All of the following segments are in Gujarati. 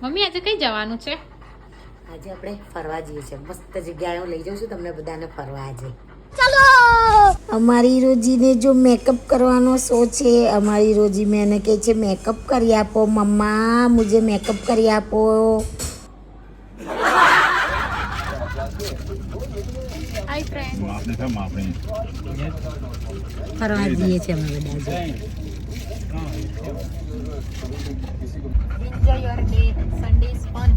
મમ્મી આજે કઈ જવાનું છે? આજે આપણે ફરવા જઈએ છીએ. મસ્ત જગ્યાએ હું લઈ જાઉં છું તમને બધાને ફરવા આજે. ચલો અમારી રોજીને જો મેકઅપ કરવાનો શો છે. અમારી રોજી મેં એને કહે છે મેકઅપ કરી આપો મમ્મા, મુझे મેકઅપ કરી આપો. હાય ફ્રેન્ડ, ફરવા જઈએ છીએ અમે બધા. Enjoy your day, Sunday is fun.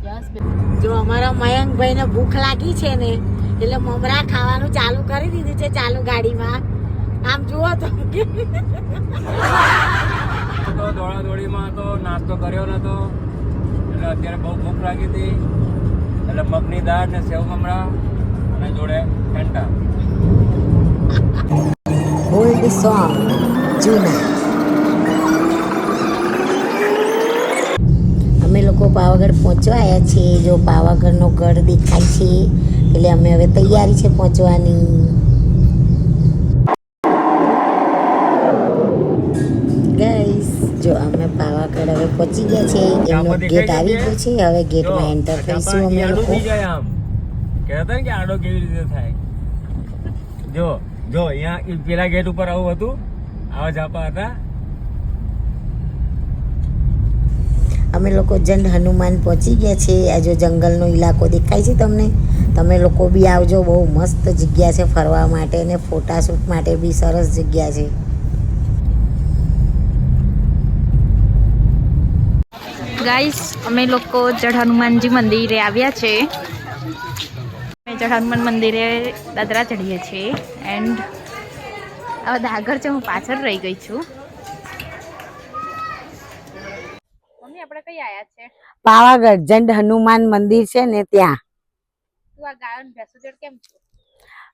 Yes જો અમારા મયંકભાઈને ભૂખ લાગી છે ને એટલે મમરા ખાવાનું ચાલુ કરી દીધું છે ચાલુ ગાડીમાં. આમ જુઓ તો દોડાદોડીમાં તો નાસ્તો કર્યો નતો એટલે અત્યારે બહુ ભૂખ લાગી હતી એટલે મગની દાળ ને સેવ મમરા અને જોડે ફેન્ટા. ઓલ્ડ સોંગ જૂના. અમે લોકો પાવાગઢ પહોંચવા આવ્યા છીએ. જો પાવાગઢનો ગઢ દેખાય છે એટલે અમે હવે તૈયારી છે પહોંચવાની. ગાઈસ જો અમે પાવાગઢ હવે પહોંચી ગયા છે. એમનો ગેટ આવી ગયો છે. હવે ગેટમાં એન્ટર થઈશું અમે લોકો. આમ કહેતા ને કે આડો કેવી રીતે થાય. જો જો અહીંયા પેલા ગેટ ઉપર આવું હતું, આવા ઝાપા હતા. અમે લોકો જંડ હનુમાન પહોંચી ગયા છે. આ જો જંગલનો ઇલાકો દેખાય છે તમને. તમે લોકો બી આવજો. બહુ મસ્ત જગ્યા છે ફરવા માટે ને ફોટાશૂટ માટે બી સરસ જગ્યા છે. ગાઈસ, અમે લોકો જડ હનુમાનજી મંદિરે આવ્યા છે. અમે જડ હનુમાન મંદિરે દાદરા ચડીએ છીએ એન્ડ હવે આગળ છે, હું પાછળ રહી ગઈ છું. મમ્મી આપણે કઈ આયા છે? પાવાગઢ જંડ હનુમાન મંદિર છે ને ત્યાં. તું આ ગાયો ને ભેંસો જોડ કેમ છો?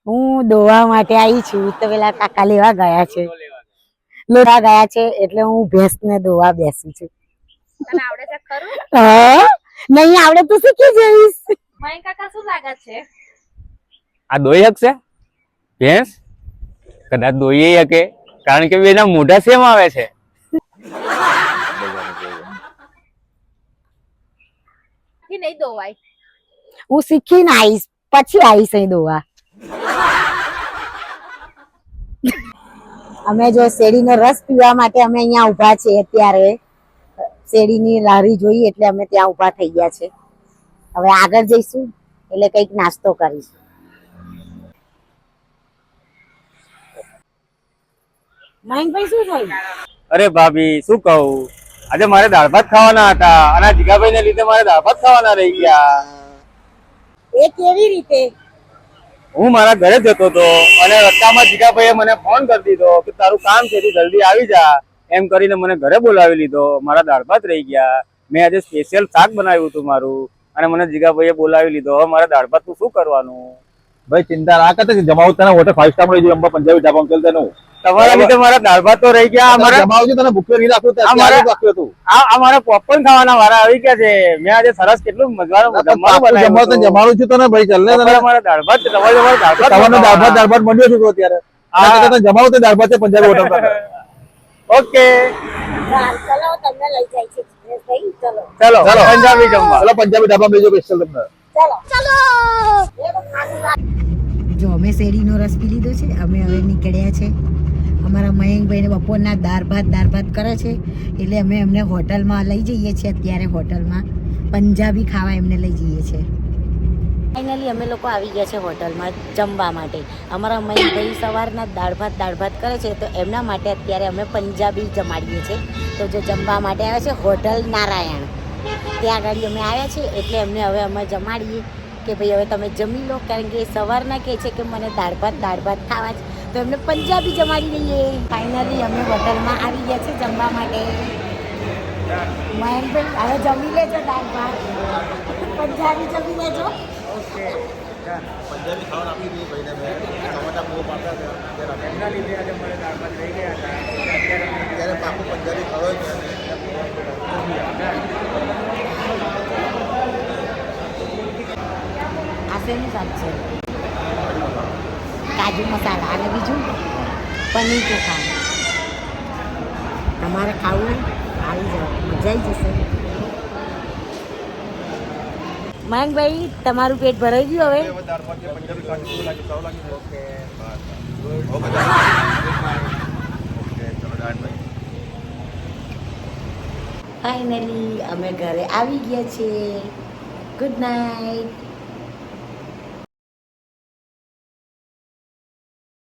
હું દોવા માટે આવી છું. તો પેલા કાકા લેવા ગયા છે, લોરા ગયા છે એટલે હું ભેંસને દોવા બેસું છું. તને આવડે છે ખરું? હા, નહીં આવડે તો શીખી જઈશ. મય કાકા શું લાગે છે? આ દોઈ શકશે ભેંસ? કદાચ દોઈ શકે, કારણ કે એના મોઢા સેમ આવે છે. નહીં દોવાય. હું શીખીને આવીશ, પછી આવીશ અહીં દોવા. અમે જો શેરડીનો રસ પીવા માટે અમે અહીંયા ઊભા છીએ અત્યારે. શેરડીની લારી જોઈ એટલે અમે ત્યાં ઊભા થઈ ગયા છે. હવે આગળ જઈશું એટલે કંઈક નાસ્તો કરીશું. મયંકભાઈ શું થયું? અરે ભાભી શું કહું, આજે મારે દાળ ભાત ખાવાના હતા અને જીગાભાઈ ને લીધે મારે દાળ ભાત ખાવાના રહી ગયા. એ કેવી રીતે? હું મારા ઘરે જતો હતો અને રસ્તામાં જીગાભાઈએ મને ફોન કરી દીધો કે તારું કામ છે, તું જલ્દી આવી જા એમ કરીને મને ઘરે બોલાવી લીધો. મારા દાળ ભાત રહી ગયા. મેં આજે સ્પેશિયલ શાક બનાવ્યું હતું મારું અને મને જીગાભાઈએ બોલાવી લીધો. હવે મારા દાળ ભાત તું શું કરવાનું? ભાઈ ચિંતા ના કરતા, જમાવું તને હોટલ 5 સ્ટાર મળી જાય. પંજાબી ઢાબા ચાલતા નું તમારા લીધે મારા દાળ ભાત તો રહી ગયા. અમારા જમાવજો, તને ભૂખ્યો નહીં રાખું. અમારા પોપકોર્ન ખાવાના વારા આવી ગયા છે. મેં આજે સરસ કેટલું મજાનું જમાવું છું તને ભાઈ. ચાલ ને મારા દાળ ભાત, તમારા દાળ ભાત મળ્યો છું અત્યારે. જમાવું તો દાળ ભાત છે પંજાબી હોટલ પર. ઓકે ચલો તમને લઈ જાય છે ભાઈ. ચલો ચલો પંજાબી જમવા. ચલો પંજાબી ઢાબા મેં જો સ્પેશિયલ તમને. ચલો. જો અમે શેરડીનો રસ પી લીધો છે. અમે હવે નીકળ્યા છે. અમારા મયંકભાઈને બપોરના દાળ ભાત કરે છે એટલે અમે એમને હોટલમાં લઈ જઈએ છીએ. અત્યારે હોટલમાં પંજાબી ખાવા એમને લઈ જઈએ છીએ. ફાઇનલી અમે લોકો આવી ગયા છે હોટલમાં જમવા માટે. અમારા મયંકભાઈ સવારના દાળ ભાત કરે છે તો એમના માટે અત્યારે અમે પંજાબી જમાડીએ છીએ. તો જો જમવા માટે આવ્યા છે હોટલ નારાયણ, ત્યાં આગળ અમે આવ્યા છીએ એટલે એમને હવે અમે જમાડીએ કે ભાઈ હવે તમે જમી લો, કારણ કે સવારના કહે છે કે મને દાળ ભાત ખાવા છે તો એમને પંજાબી જમાડી દઈએ. ફાઇનલી અમે હોટલમાં આવી ગયા છે જમવા માટે. મયંકભાઈ હવે જમી લેજો દાળ ભાત, પંજાબી જમી લેજો. પંજાબી ખાવાનું આપી દઈએ ભાઈને. ટમાટા બહુ પાતા છે એમના લીધે આજે મારે દાળ ભાત રહી ગયા હતા. ત્યારે પાકું પંજાબી ખાવો છે. આ શેનું શાક છે? કાજુ મસાલા અને બીજું પનીર ચોખા. તમારે ખાવું આવી જાઓ. મજા આવી જશે. મયંકભાઈ તમારું પેટ ભરાઈ ગયું હવે? ફાઇનલી અમે ઘરે આવી ગયા છીએ. Good night.